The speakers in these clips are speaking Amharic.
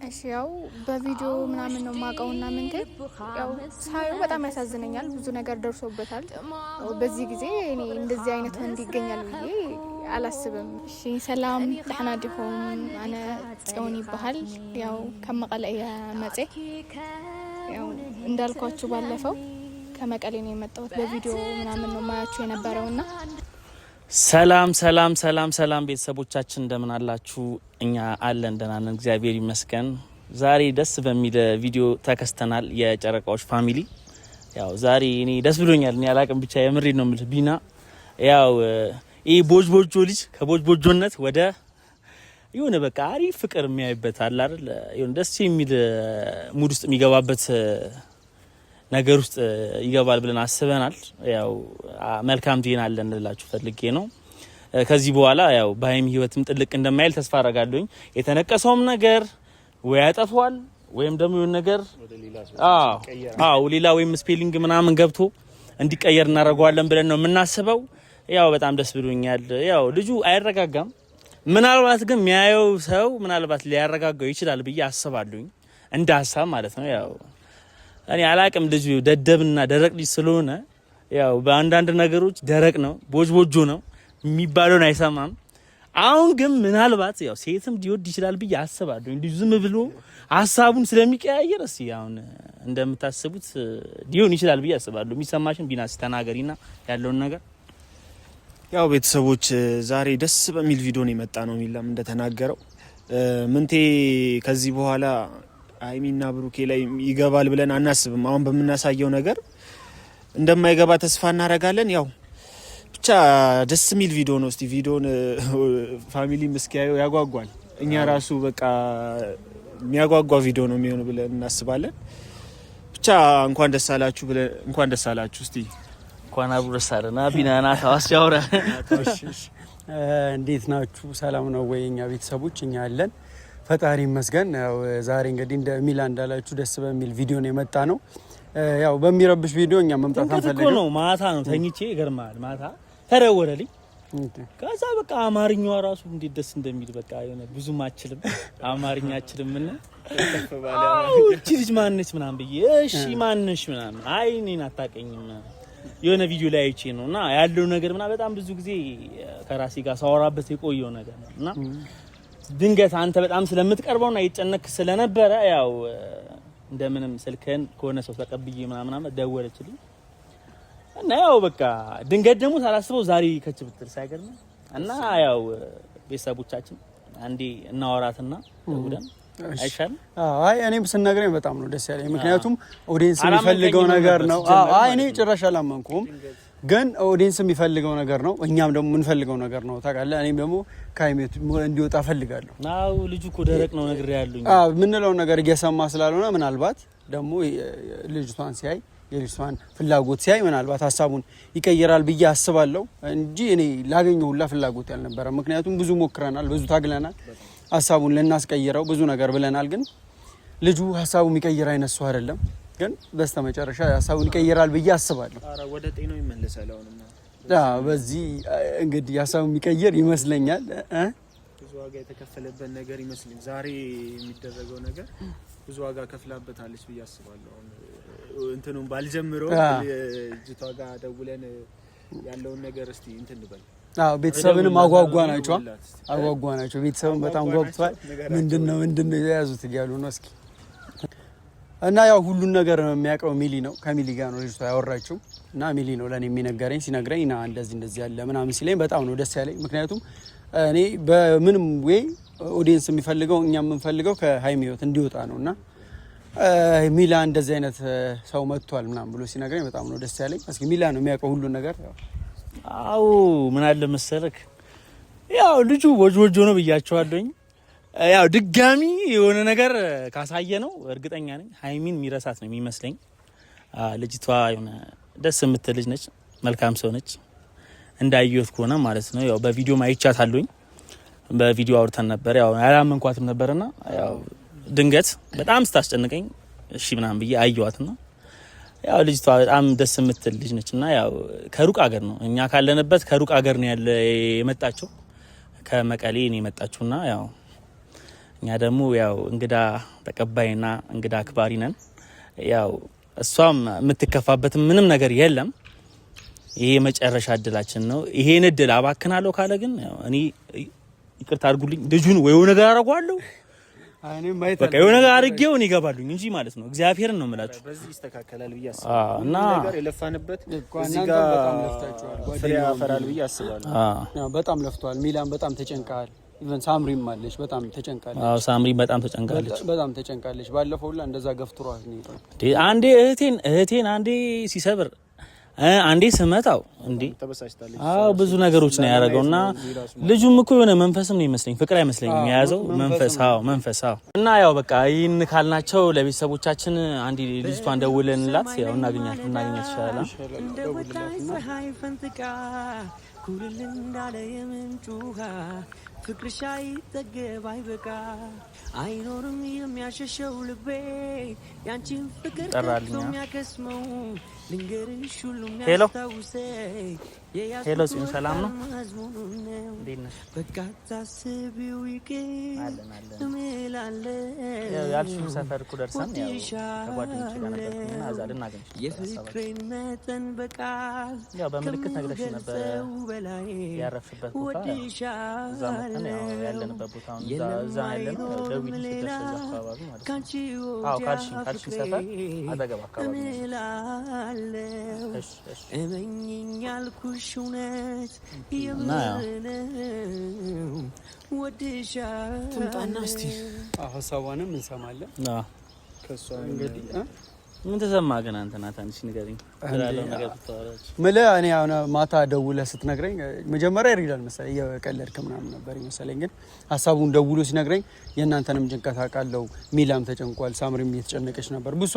እሺ ያው በቪዲዮ ምናምን ነው ማቀውና ምንቴ ያው ሳዩ በጣም ያሳዝነኛል። ብዙ ነገር ደርሶበታል። በዚህ ጊዜ እኔ እንደዚህ አይነት ወንድ ይገኛል ብዬ አላስብም። እሺ ሰላም ደህና ዲኹም አነ ጽዮን ይባሃል። ያው ከመቀለ መጼ ያው እንዳልኳችሁ ባለፈው ከመቀሌ ነው የመጣሁት። በቪዲዮ ምናምን ነው ማያችሁ የነበረውና ሰላም ቤተሰቦቻችን እንደምን አላችሁ? እኛ አለን ደህና ነን፣ እግዚአብሔር ይመስገን። ዛሬ ደስ በሚል ቪዲዮ ተከስተናል። የጨረቃዎች ፋሚሊ ያው ዛሬ እኔ ደስ ብሎኛል። እኔ አላቅም ብቻ የምሬ ነው የምልህ ቢና ያው ይሄ ቦጆ ልጅ ከቦጆነት ወደ የሆነ በቃ አሪፍ ፍቅር የሚያይበት አለ አይደል? የሆነ ደስ የሚል ሙድ ውስጥ የሚገባበት ነገር ውስጥ ይገባል ብለን አስበናል። ያው መልካም ዜና አለን እንላችሁ ፈልጌ ነው። ከዚህ በኋላ ያው በሀይሚ ህይወትም ጥልቅ እንደማይል ተስፋ አደርጋለሁ። የተነቀሰውም ነገር ወይ ያጠፋዋል ወይም ደግሞ የሆነ ነገር ሌላ ወይም ስፔሊንግ ምናምን ገብቶ እንዲቀየር እናደርገዋለን ብለን ነው የምናስበው። ያው በጣም ደስ ብሎኛል። ያው ልጁ አይረጋጋም። ምናልባት ግን የሚያየው ሰው ምናልባት ሊያረጋጋው ይችላል ብዬ አስባለሁ፣ እንደ ሀሳብ ማለት ነው። ያው እኔ አላቅም ልጁ ደደብና ደረቅ ልጅ ስለሆነ ያው በአንዳንድ ነገሮች ደረቅ ነው፣ ቦጆ ነው የሚባለውን አይሰማም። አሁን ግን ምናልባት ያው ሴትም ሊወድ ይችላል ብዬ አስባለሁ። እንዲሁ ዝም ብሎ ሀሳቡን ስለሚቀያየር እስቲ አሁን እንደምታስቡት ሊሆን ይችላል ብዬ አስባለሁ። የሚሰማሽን ቢናስ ተናገሪና ያለውን ነገር። ያው ቤተሰቦች ዛሬ ደስ በሚል ቪዲዮ ነው የመጣ ነው። ሚላም እንደተናገረው ምንቴ ከዚህ በኋላ ሀይሚና ብሩኬ ላይ ይገባል ብለን አናስብም። አሁን በምናሳየው ነገር እንደማይገባ ተስፋ እናደርጋለን። ያው ብቻ ደስ የሚል ቪዲዮ ነው። እስቲ ቪዲዮን ፋሚሊ ምስኪያየው ያጓጓል። እኛ ራሱ በቃ የሚያጓጓ ቪዲዮ ነው የሚሆን ብለን እናስባለን። ብቻ እንኳን ደስ አላችሁ እስቲ እንኳን አብሮ ደስ አለና ቢናና ታዋስያውራ እንዴት ናችሁ? ሰላም ነው ወይ? እኛ ቤተሰቦች እኛ አለን ፈጣሪ ይመስገን። ያው ዛሬ እንግዲህ እንደ ሚላ እንዳላችሁ ደስ በሚል ቪዲዮ ነው የመጣ ነው። ያው በሚረብሽ ቪዲዮ እኛ መምጣት አንፈልግም ነው። ማታ ነው ተኝቼ ይገርማል። ማታ ተደወለልኝ። ከዛ በቃ አማርኛዋ ራሱ እንዴት ደስ እንደሚል በቃ የሆነ ብዙም አችልም አማርኛ አችልም እና እቺ ልጅ ማነች ምናምን ብዬ እሺ ማነሽ ምናምን አይ እኔን አታውቀኝም የሆነ ቪዲዮ ላይ አይቼ ነውና ያለው ነገር ምናምን በጣም ብዙ ጊዜ ከራሴ ጋር ሳወራበት የቆየው ነገር ነውና ድንገት አንተ በጣም ስለምትቀርበውና ይጨነክ ስለነበረ ያው እንደምንም ስልክህን ከሆነ ሰው ተቀብዬ ምናምን ደወለችልኝ እና ያው በቃ ድንገት ደግሞ ሳላስበው ዛሬ ከች ብትል ሳይገርም እና ያው ቤተሰቦቻችን አንዴ እናወራትና ደውለን አይሻልም? አይ እኔም ስነግረኝ በጣም ነው ደስ ያለኝ። ምክንያቱም ኦዲየንስ የሚፈልገው ነገር ነው። አይ እኔ ጭራሽ አላመንኩም፣ ግን ኦዲየንስ የሚፈልገው ነገር ነው። እኛም ደግሞ የምንፈልገው ነገር ነው። ታውቃለህ፣ እኔም ደግሞ ከሀይሜት እንዲወጣ ፈልጋለሁ። አዎ ልጁ እኮ ደረቅ ነው ነገር ያሉኝ የምንለው ነገር እየሰማ ስላልሆነ ምናልባት ደግሞ ልጅቷን ሲያይ የልጅቷን ፍላጎት ሲያይ ምናልባት ሀሳቡን ይቀይራል ብዬ አስባለሁ እንጂ እኔ ላገኘው ሁላ ፍላጎት ያልነበረ። ምክንያቱም ብዙ ሞክረናል፣ ብዙ ታግለናል፣ ሀሳቡን ልናስቀይረው ብዙ ነገር ብለናል። ግን ልጁ ሀሳቡ የሚቀይር አይነት ሰው አይደለም። ግን በስተመጨረሻ ሀሳቡን ይቀይራል ብዬ አስባለሁ። አረ ወደ ጤናው ይመለሳል። አሁንማ በዚህ እንግዲህ ሀሳቡን የሚቀይር ይመስለኛል። ብዙ ዋጋ የተከፈለበት ነገር ይመስለኛል። ዛሬ የሚደረገው ነገር ብዙ ዋጋ ከፍላበታለች ብዬ አስባለሁ። አሁን እንትኑን ባልጀምረው ልጅቷ ጋር ደውለን ያለውን ነገር እስቲ እንትን ልበል። ቤተሰብንም አጓጓ ናቸው። ቤተሰብን በጣም ጓጉቷል። ምንድነው የያዙት እያሉ ነው። እስኪ እና ያው ሁሉን ነገር የሚያውቀው ሚሊ ነው። ከሚሊ ጋር ነው ልጅቷ ያወራችው እና ሚሊ ነው ለኔ የሚነገረኝ። ሲነግረኝ ና እንደዚህ ያለ ምናምን ሲለኝ በጣም ነው ደስ ያለኝ። ምክንያቱም እኔ በምንም ወይ ኦዲየንስ የሚፈልገው እኛ የምንፈልገው ከሀይሚ ህይወት እንዲወጣ ነውና ሚላ እንደዚህ አይነት ሰው መጥቷል ምናምን ብሎ ሲነግረኝ በጣም ነው ደስ ያለኝ። እስኪ ሚላ ነው የሚያውቀው ሁሉን ነገር። አው ምን አለ መሰለክ ያው ልጁ ወጆ ነው ብያቸዋለሁኝ። ያው ድጋሚ የሆነ ነገር ካሳየ ነው እርግጠኛ ነኝ ሀይሚን የሚረሳት ነው የሚመስለኝ። ልጅቷ የሆነ ደስ የምትል ልጅ ነች፣ መልካም ሰው ነች እንዳየሁት ከሆነ ማለት ነው። ያው በቪዲዮ አይቻታለሁኝ፣ በቪዲዮ አውርተን ነበር። ያው ያላመንኳትም ነበርና ያው ድንገት በጣም ስታስጨንቀኝ እሺ ምናምን ብዬ አየዋትና ያው ልጅቷ በጣም ደስ የምትል ልጅ ነችና ያው ከሩቅ ሀገር ነው እኛ ካለንበት ከሩቅ ሀገር ነው የመጣችው ከመቀሌ ነው የመጣችውና ያው እኛ ደግሞ ያው እንግዳ ተቀባይና እንግዳ አክባሪ ነን። ያው እሷም የምትከፋበት ምንም ነገር የለም። ይሄ መጨረሻ እድላችን ነው። ይሄን እድል አባክናለሁ ካለ ግን እኔ ይቅርታ አድርጉልኝ ልጁን ወይ የሆነ ነገር አደርገዋለሁ በቃ የሆነ ነገር አድርጌው እኔ ይገባሉኝ እንጂ ማለት ነው። እግዚአብሔርን ነው የምላችሁ። በዚህ ይስተካከላል ብዬ አስባለሁ። እና ነገር የለፋንበት እዚህ ጋር በጣም ለፍታችኋል። ፍሬ ያፈራል ብዬ አስባለሁ። በጣም ለፍቷል። ሚላን በጣም ተጨንቃል። ኢቨን ሳምሪም አለች በጣም ተጨንቃለች። ሳምሪ በጣም ተጨንቃለች። ባለፈው ሁላ እንደዛ ገፍትሯት ነው። አንዴ እህቴን አንዴ ሲሰብር አንዴ ስመታው እንዴ ተበሳጭታለች። ብዙ ነገሮች ነው ያደረገውና ልጁም እኮ የሆነ መንፈስም ነው ይመስለኝ ፍቅር አይመስለኝም የያዘው መንፈስ እና ያው በቃ ይህን ካልናቸው ለቤተሰቦቻችን አንዴ ልጅቷን ደውለንላት ያው እናገኛት ይችላል። ኩልል እንዳለ የምንጩሃ ፍቅርሽ አይጠገብ አይበቃ አይኖርም የሚያሸሸው ልቤ ያንቺን ፍቅር ከቶ የሚያከስመው ልንገርሽ ሁሉም ያስታውሰኝ ሄሎ ሰላም ነው እንዴት ነሽ? በቃ ታስቢው ይቅር እምላለሁ ያልሽው ሰፈር እኮ ደርሰን ያው ከጓደኞቼ ጋር ነበርኩና እዛ ልናገኝሽ የፍቅሬን መጠን በቃል ያው በምልክት ነግረሽ ነበር ያረፍሽበት ቦታ እዛ መተን ያው ያለንበት ቦታ እዛ ያለን ደውል ስትደርስ እዛ አካባቢ ማለት ነው። ካልሽኝ ሰፈር አጠገብ አካባቢ እሺ እመኝኝ ያልኩሽ እውነት የምነው ወድሻለሁ ትምጣና እስቲ ሀሳቧንም እንሰማለን። ከሷ እንግዲህ ምን ተሰማ ግን አንተ ናታን እሺ ንገረኝ ስላለው ነገር ተዋራች መለ እኔ አሁን ማታ ደውለህ ስትነግረኝ መጀመሪያ ይሪዳል መሰለኝ እየቀለድክ ምናምን ነበር ይመስለኝ። ግን ሀሳቡን ደውሎ ሲነግረኝ የእናንተንም ጭንቀት አውቃለሁ። ሚላም ተጨንቋል፣ ሳምሪም እየተጨነቀች ነበር። ብዙ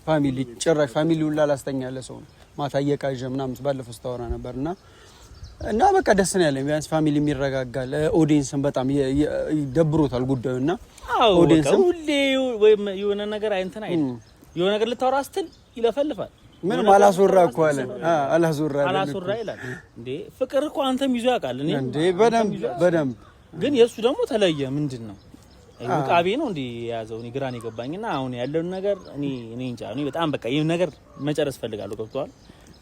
ፋሚሊ ጭራሽ ፋሚሊ ሁላ ላስተኛለ ሰው ማታ እየቃዠ ምናምን ባለፈው ስታወራ ነበርና በቃ ደስ ነው ያለኝ። ቢያንስ ፋሚሊ የሚረጋጋል። ኦዲየንስም በጣም ይደብሮታል ጉዳዩና ኦዲየንስም ሁሌ ወይም የሆነ ነገር አይንተን አይደል የሆነ ነገር ልታወራ ስትል ይለፈልፋል። ምንም አላስወራ እኮ አለ አላስወራ ይላል እንዴ ፍቅር እኮ አንተም ይዞ ያውቃል እኔ እንዴ በደንብ ግን የሱ ደግሞ ተለየ ምንድነው ውቃቤ ነው እንዴ ያዘው እኔ ግራን ይገባኝና አሁን ያለው ነገር እኔ እንጃ እኔ በጣም በቃ ይሄን ነገር መጨረስ ፈልጋለሁ። ገብቷል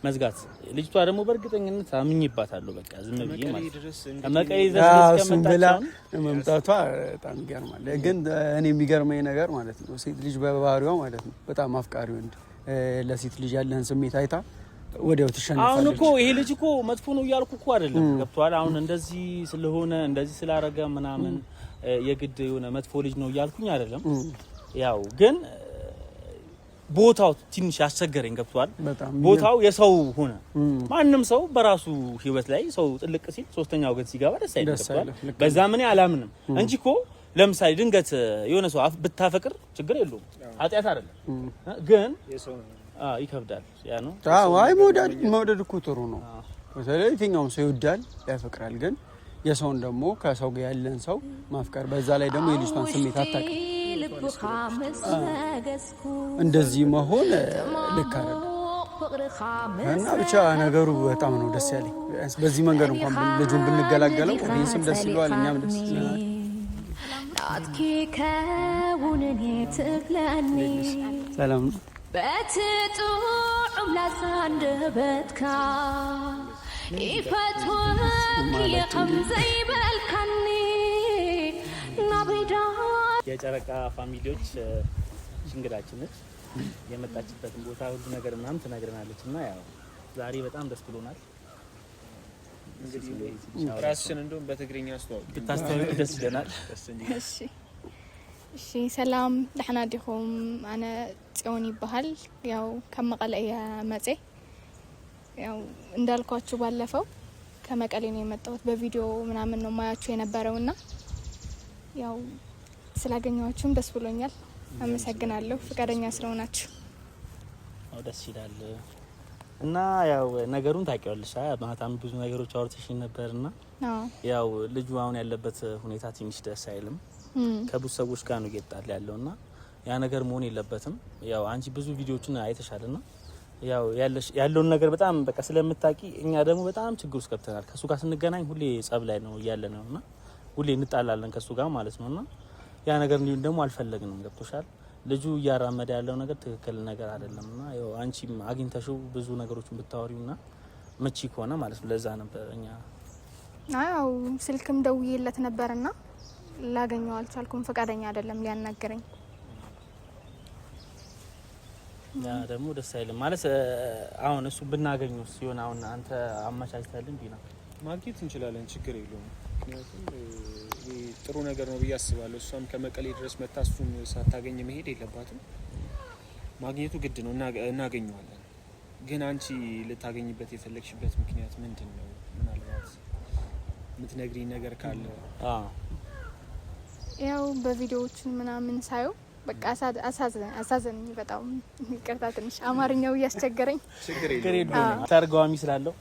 መዝጋት ልጅቷ ደግሞ በእርግጠኝነት አምኝባታለሁ። በቃ ዝም ብዬ ማለት ከመቀሌ ድረስ መምጣቷ በጣም ይገርማል። ግን እኔ የሚገርመኝ ነገር ማለት ነው ሴት ልጅ በባህሪዋ ማለት ነው በጣም አፍቃሪ ወንድ ለሴት ልጅ ያለህን ስሜት አይታ ወዲያው ትሸነፋለች። አሁን እኮ ይሄ ልጅ እኮ መጥፎ ነው እያልኩ እኮ አይደለም። ገብቷል አሁን እንደዚህ ስለሆነ እንደዚህ ስላረገ ምናምን የግድ የሆነ መጥፎ ልጅ ነው እያልኩኝ አይደለም። ያው ግን ቦታው ትንሽ ያስቸገረኝ ገብቷል። ቦታው የሰው ሆነ ማንም ሰው በራሱ ህይወት ላይ ሰው ጥልቅ ሲል ሶስተኛ ወገን ሲገባ ደስ አይደለም። በዛ ምን ያላምንም እንጂ እኮ ለምሳሌ ድንገት የሆነ ሰው ብታፈቅር ችግር የለውም ኃጢያት አይደለም። ግን ይከብዳል ያ ነው። አይ መውደድ እኮ ጥሩ ነው። በተለይ የትኛውም ሰው ይወዳል ያፈቅራል። ግን የሰውን ደግሞ ከሰው ጋር ያለን ሰው ማፍቀር በዛ ላይ ደግሞ የልጅቷን ስሜት አታውቅም። እንደዚህ መሆን ልክ አይደለም እና ብቻ ነገሩ በጣም ነው ደስ ያለኝ። በዚህ መንገድ እንኳን ልጁን ብንገላገለው እኔም ደስ ይለዋል እኛም ደስ ይለናል። ሰላም ነው በትጡም ላሳንደበትካ ይፈትወክ የኸም ዘይበልካኒ ናብሪዳ የጨረቃ ፋሚሊዎች እንግዳችን ነች። የመጣችበትን ቦታ ሁሉ ነገር ምናምን ትነግረናለች እና ያው ዛሬ በጣም ደስ ብሎናል። እንግዲህ ራስሽን እንደውም በትግርኛ ብታስተዋውቂ ደስ ይለናል። እሺ ሰላም ደህና ዲኹም አነ ጽዮን ይባሃል። ያው ከመቀለ መጼ ያው እንዳልኳችሁ ባለፈው ከመቀሌ ነው የመጣሁት። በቪዲዮ ምናምን ነው ማያችሁ የነበረውና ያው ስላገኘኋችሁም ደስ ብሎኛል። አመሰግናለሁ ፍቃደኛ ስለሆናችሁ። ደስ ይላል እና ያው ነገሩን ታውቂዋለሽ። ማታም ብዙ ነገሮች አውርተሽኝ ነበርና ያው ልጁ አሁን ያለበት ሁኔታ ትንሽ ደስ አይልም። ከብዙ ሰዎች ጋር ነው እየጣለ ያለውና ያ ነገር መሆን የለበትም። ያው አንቺ ብዙ ቪዲዮዎችን አይተሻልና ያው ያለውን ነገር በጣም በቃ ስለምታቂ እኛ ደግሞ በጣም ችግር ውስጥ ገብተናል። ከሱ ጋር ስንገናኝ ሁሌ ጸብ ላይ ነው ያለነውና ሁሌ እንጣላለን ከሱ ጋር ማለት ነውና ያ ነገር እንዲሁ ደግሞ አልፈለግንም። ገብቶሻል? ልጁ እያራመደ ያለው ነገር ትክክል ነገር አይደለምና ያው አንቺም አግኝተሽው ብዙ ነገሮችን ብታወሪውና መቺ ከሆነ ማለት ነው ለዛ ነበር እኛ አው ስልክም ደውዬለት ነበርና ላገኘው አልቻልኩም። ፈቃደኛ አይደለም ሊያናገረኝ። ያ ደግሞ ደስ አይልም ማለት አሁን እሱ ብናገኘው ሲሆን አሁን አንተ አመቻችተልን ቢና ማግኘት እንችላለን፣ ችግር የለውም። ምክንያቱም ይሄ ጥሩ ነገር ነው ብዬ አስባለሁ። እሷም ከመቀሌ ድረስ መታ እሱን ሳታገኝ መሄድ የለባትም። ማግኘቱ ግድ ነው፣ እናገኘዋለን። ግን አንቺ ልታገኝበት የፈለግሽበት ምክንያት ምንድን ነው? ምናልባት የምትነግሪኝ ነገር ካለ? ያው በቪዲዮዎችን ምናምን ሳየው በቃ አሳዘነኝ በጣም። ይቅርታ ትንሽ አማርኛው እያስቸገረኝ። ችግር የለውም ተርጓሚ ስላለው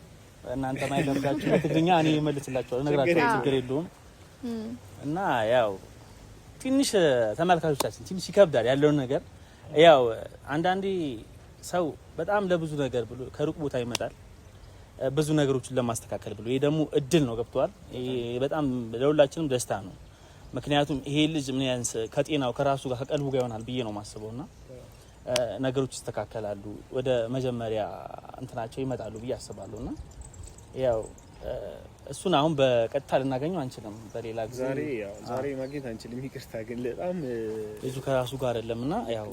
እናንተ ማይደርጋችሁ በትግርኛ እኔ እመልስላችኋለሁ፣ እነግራችኋለሁ። ችግር የለውም። እና ያው ትንሽ ተመልካቾቻችን ትንሽ ይከብዳል ያለውን ነገር። ያው አንዳንዴ ሰው በጣም ለብዙ ነገር ብሎ ከሩቅ ቦታ ይመጣል ብዙ ነገሮችን ለማስተካከል ብሎ። ይሄ ደግሞ እድል ነው። ገብቷል? ይሄ በጣም ለሁላችንም ደስታ ነው። ምክንያቱም ይሄ ልጅ ምን ያንስ ከጤናው ከራሱ ጋር ከቀልቡ ጋር ይሆናል ብዬ ነው ማስበውና ነገሮች ይስተካከላሉ፣ ወደ መጀመሪያ እንትናቸው ይመጣሉ ብዬ አስባለሁና ያው እሱን አሁን በቀጥታ ልናገኘው አንችልም። በሌላ ጊዜ ዛሬ ማግኘት አንችልም። ይቅርታ ግን በጣም ልጁ ከራሱ ጋር አይደለምና ያው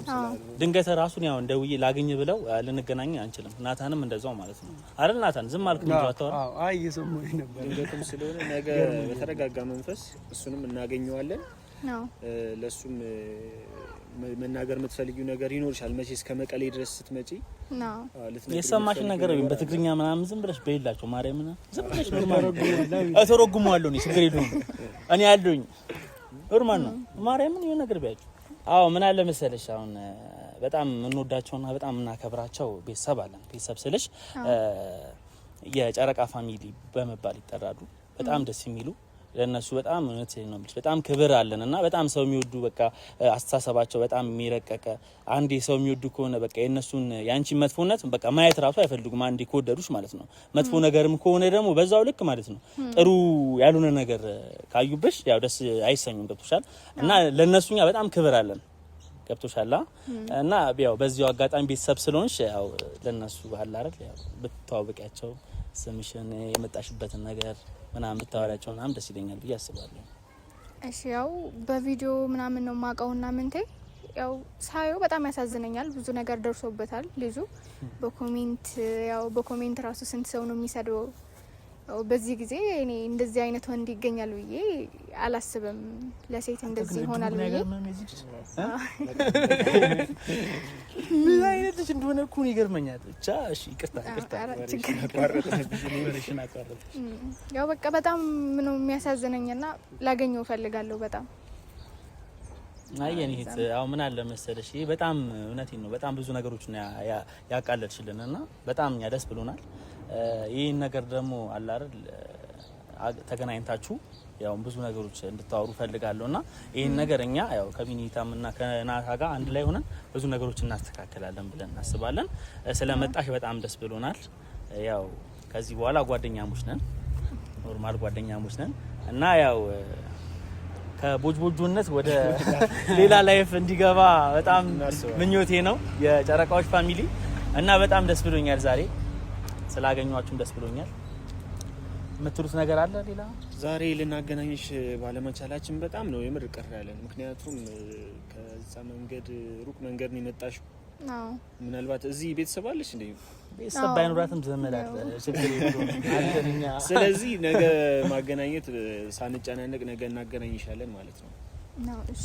ድንገት ራሱን ያው እንደውዬ ላገኝ ብለው ልንገናኝ አንችልም። ናታንም እንደዛው ማለት ነው አይደል? ናታን ዝም አልኩ እንጂ አታወራ። አይ እየሰማሁኝ ነበር። ድንገትም ስለሆነ ነገ በተረጋጋ መንፈስ እሱንም እናገኘዋለን። ለሱም መናገር የምትፈልጊው ነገር ይኖርሻል። መቼስ ከመቀሌ ድረስ ስትመጪ የሰማሽን ነገር በትግርኛ ምናምን ዝም ብለሽ በይላቸው ማርያም እና ዝም ብለሽ ተረጉመዋለሁ። እኔ ችግር የለውም እኔ ያለሁኝ ኖርማል ነው። ማርያምን የሆነ ነገር ቢያቸው። አዎ ምን አለ መሰለሽ አሁን በጣም የምንወዳቸውና በጣም የምናከብራቸው ቤተሰብ አለን። ቤተሰብ ስልሽ የጨረቃ ፋሚሊ በመባል ይጠራሉ። በጣም ደስ የሚሉ ለነሱ በጣም እውነት ነው ማለት በጣም ክብር አለን እና በጣም ሰው የሚወዱ በቃ አስተሳሰባቸው በጣም የሚረቀቀ አንዴ ሰው የሚወዱ ከሆነ በቃ የነሱን ያንቺ መጥፎነት በቃ ማየት ራሱ አይፈልጉም። አንዴ ከወደዱሽ ማለት ነው። መጥፎ ነገርም ከሆነ ደግሞ በዛው ልክ ማለት ነው። ጥሩ ያልሆነ ነገር ካዩብሽ ያው ደስ አይሰኙም። ገብቶሻል? እና ለነሱኛ በጣም ክብር አለን። ገብቶሻል? እና ያው በዚሁ አጋጣሚ ቤተሰብ ስለሆንሽ ያው ለነሱ ባህል አይደል ያው ብትተዋወቂያቸው ስምሽን የመጣሽበትን ነገር ምናምን ብታወራቸው ምናምን ደስ ይለኛል ብዬ አስባለሁ። እሺ ያው በቪዲዮ ምናምን ነው ማቀውና ምንቴ ያው ሳየው በጣም ያሳዝነኛል። ብዙ ነገር ደርሶበታል ልጁ። በኮሜንት ራሱ ስንት ሰው ነው የሚሰደው። በዚህ ጊዜ እኔ እንደዚህ አይነት ወንድ ይገኛል ብዬ አላስብም። ለሴት እንደዚህ ይሆናል ብዬ ምን አይነት ልጅ እንደሆነ እኮ ይገርመኛል። ብቻ እሺ ይቅርታ ያው በቃ በጣም ነው የሚያሳዝነኝና ላገኘው ፈልጋለሁ በጣም። አየኔ አሁን ምን አለ መሰለሽ ይሄ በጣም እውነቴን ነው። በጣም ብዙ ነገሮች ነው ያቃለልሽልንና በጣም እኛ ደስ ብሎናል። ይሄን ነገር ደግሞ አለ አይደል ተገናኝታችሁ ያው ብዙ ነገሮች እንድታወሩ ፈልጋለሁና ይሄን ነገር እኛ ያው ከቢኒታምና ከናታ ጋር አንድ ላይ ሆነን ብዙ ነገሮች እናስተካክላለን ብለን እናስባለን። ስለመጣሽ በጣም ደስ ብሎናል። ያው ከዚህ በኋላ ጓደኛሞች ነን፣ ኖርማል ጓደኛሞች ነን እና ያው ከቦጅቦጆነት ወደ ሌላ ላይፍ እንዲገባ በጣም ምኞቴ ነው የጨረቃዎች ፋሚሊ እና በጣም ደስ ብሎኛል ዛሬ ስላገኘኋችሁም ደስ ብሎኛል። የምትሉት ነገር አለ ሌላ? ዛሬ ልናገናኝሽ ባለመቻላችን በጣም ነው የምር ቅር ያለን። ምክንያቱም ከዛ መንገድ ሩቅ መንገድ ነው የመጣሽው። አዎ ምናልባት እዚህ ቤተሰብ አለሽ እንዴ? ቤተሰብ ባይኖራትም ዘመድ አለ። ችግር የለውም። ስለዚህ ነገ ማገናኘት ሳንጨናነቅ ነገ እናገናኝሻለን ማለት ነው። እሺ